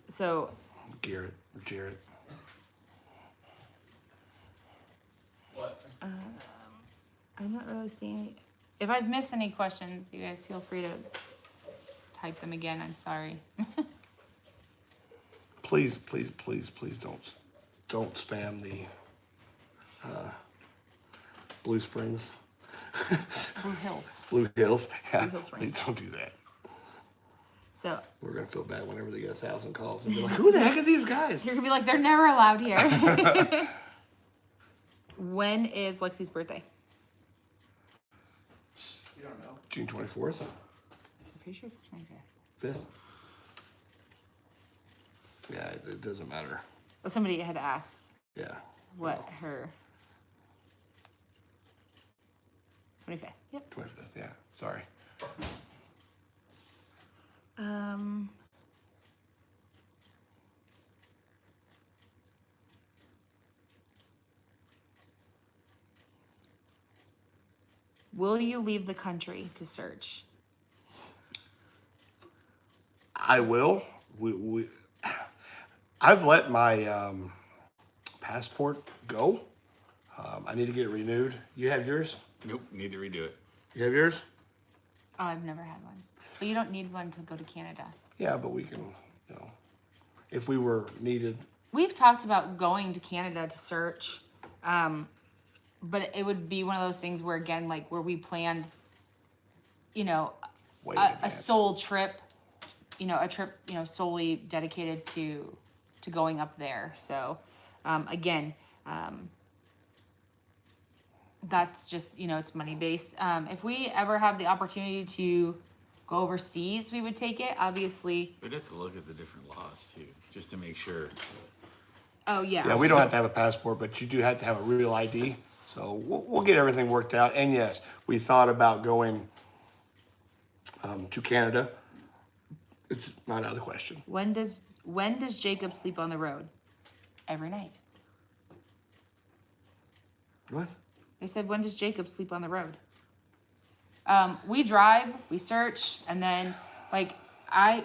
So Garrett or Jarrett. What? I'm not really seeing. If I've missed any questions, you guys feel free to type them again. I'm sorry. Please, please, please, please don't spam the Blue Springs. Blue Hills. Blue Hills. Yeah, Blue Hills please don't do that. So We're gonna feel bad whenever they get 1,000 calls and be like, "Who the heck are these guys?" you're gonna be like, they're never allowed here. When is Lexi's birthday? You don't know. June 24th, I'm pretty sure it's 25th. 5th. Yeah, it doesn't matter. Well, somebody had asked Yeah. what her 25th. Yep. 25th. Yeah. Sorry. Will you leave the country to search? I will. I've let my passport go. I need to get it renewed. You have yours? Nope, need to redo it. You have yours? Oh, I've never had one. But you don't need one to go to Canada. Yeah, but we can, if we were needed. We've talked about going to Canada to search, but it would be one of those things where, again, like where we planned, Way in a advance. sole trip, a trip, solely dedicated to going up there. So, again, that's just, it's money based. If we ever have the opportunity to go overseas, we would take it. Obviously. We'd have to look at the different laws too, just to make sure. Oh yeah. Yeah, we don't have to have a passport, but you do have to have a real ID. So we'll get everything worked out. And yes, we thought about going to Canada. It's not out of the question. When does Jacob sleep on the road? Every night. What? They said, when does Jacob sleep on the road? We drive, we search, and then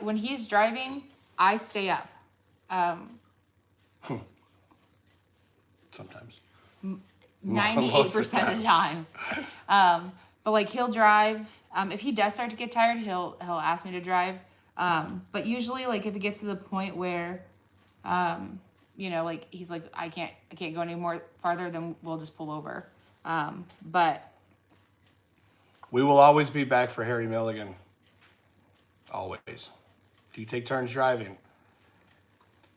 when he's driving, I stay up. Sometimes. 98% of the time. But he'll drive. If he does start to get tired, he'll ask me to drive. But usually if it gets to the point where, he's like, I can't go any more farther, then we'll just pull over. But We will always be back for Harry Milligan. Always. Do you take turns driving?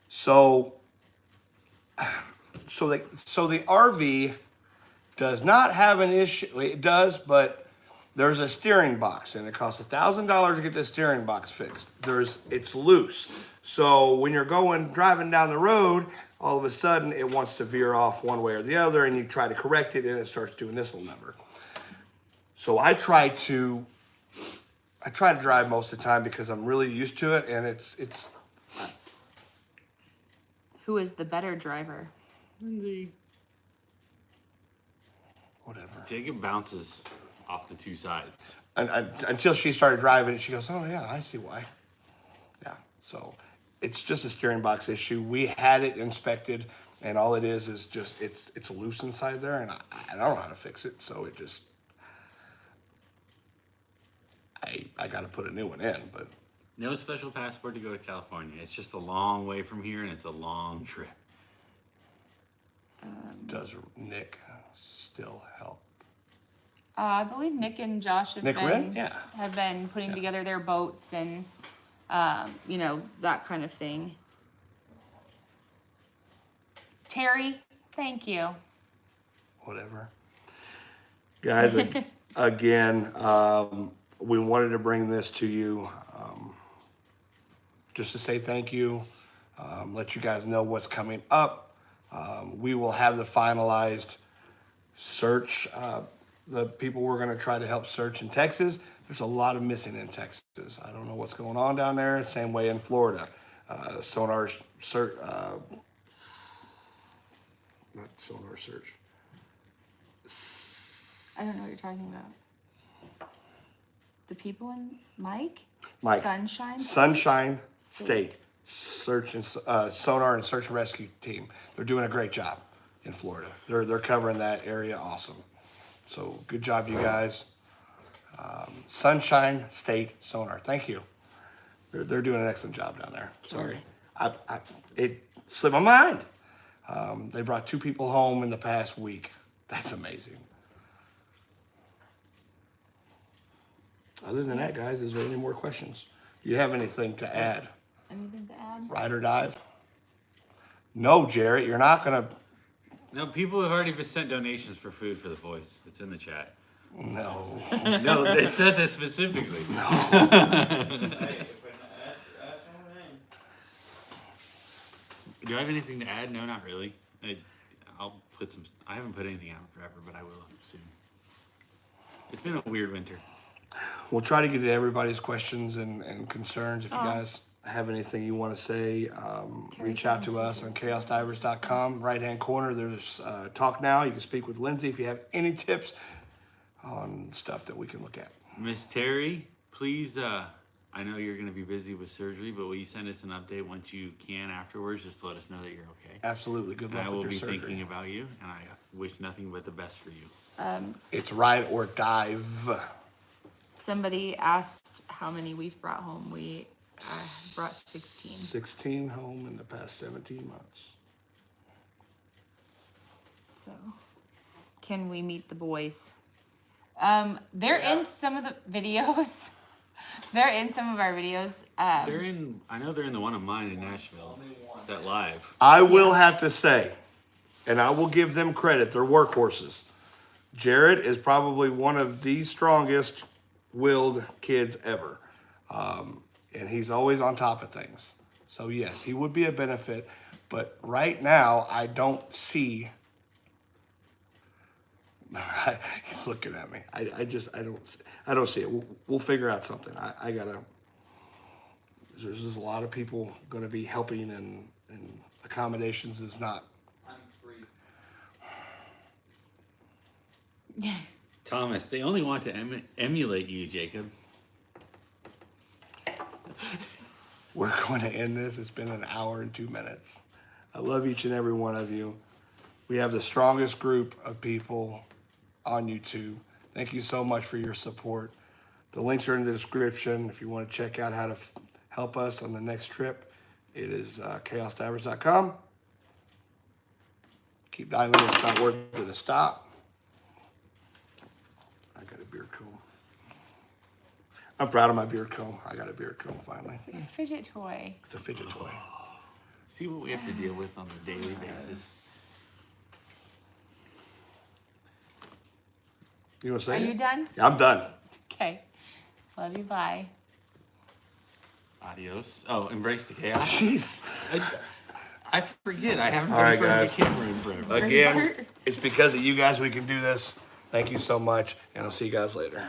So the RV does not have an issue. It does, but there's a steering box, and it costs $1,000 to get the steering box fixed. It's loose. So when you're driving down the road, all of a sudden it wants to veer off one way or the other, and you try to correct it, and it starts doing this little number. So I try to drive most of the time because I'm really used to it, and it's. who is the better driver? Lindsay. Whatever. Jacob bounces off the two sides. Until she started driving it, she goes, "Oh yeah, I see why." Yeah, so it's just a steering box issue. We had it inspected, and all it is just it's loose inside there, and I don't know how to fix it. So it just I got to put a new one in, but No special passport to go to California. It's just a long way from here, and it's a long trip. does Nick still help? I believe Nick and Josh have Nick been Wren? Yeah. have been putting together their boats and that kind of thing. Terry, thank you. Whatever. Guys, again, we wanted to bring this to you just to say thank you, let you guys know what's coming up. We will have the finalized search, the people we're going to try to help search in Texas. There's a lot of missing in Texas. I don't know what's going on down there. Same way in Florida. Sonar search, not sonar search. I don't know what you're talking about. The people in Mike? Mike. Sunshine? Sunshine State search and sonar and search and rescue team. They're doing a great job in Florida. They're covering that area awesome. So good job, you guys. Sunshine State Sonar. Thank you. They're doing an excellent job down there. Sorry, it slipped my mind. They brought 2 people home in the past week. That's amazing. Other than that, guys, is there any more questions? Do you have anything to add? Anything to add? Ride or dive? No, Jarrett, you're not gonna. No, people have already sent donations for food for the boys. It's in the chat. No. No, it says it specifically. Do I have anything to add? No, not really. I'll put some. I haven't put anything out forever, but I will soon. It's been a weird winter. We'll try to get to everybody's questions and concerns. If you guys have anything you want to say, reach out to us on ChaosDivers.com. Right-hand corner, there's Talk Now. You can speak with Lindsay if you have any tips on stuff that we can look at. Miss Terry, please, I know you're going to be busy with surgery, but will you send us an update once you can afterwards, just to let us know that you're okay? Absolutely. Good luck I with will your be surgery. thinking about you, and I wish nothing but the best for you. It's ride or dive. Somebody asked how many we've brought home. We brought 16. 16 home in the past 17 months. So, can we meet the boys? They're in some of the videos. They're in some of our videos. They're in. I know they're in the one of mine in Nashville. That live. I will have to say, and I will give them credit, they're workhorses. Jared is probably one of the strongest willed kids ever. And he's always on top of things. So yes, he would be a benefit, but right now I don't see. He's looking at me. I don't see it. We'll figure out something. I gotta. There's just a lot of people going to be helping, and accommodations is not. I'm free. Thomas, they only want to emulate you, Jacob. We're going to end this. It's been an hour and 2 minutes. I love each and every one of you. We have the strongest group of people on YouTube. Thank you so much for your support. The links are in the description. If you want to check out how to help us on the next trip, it is ChaosDivers.com. Keep diving. It's not worth it to stop. I got a beard comb. I'm proud of my beard comb. I got a beard comb finally. It's like a fidget toy. It's a fidget toy. See what we have to deal with on a daily basis. You want to say Are it? you done? Yeah, I'm done. Okay. Love you. Bye. Adios. Oh, embrace the chaos. Jeez. I forget. I haven't All been right, in front guys. of the camera in forever. Again, it's because of you guys we can do this. Thank you so much, and I'll see you guys later.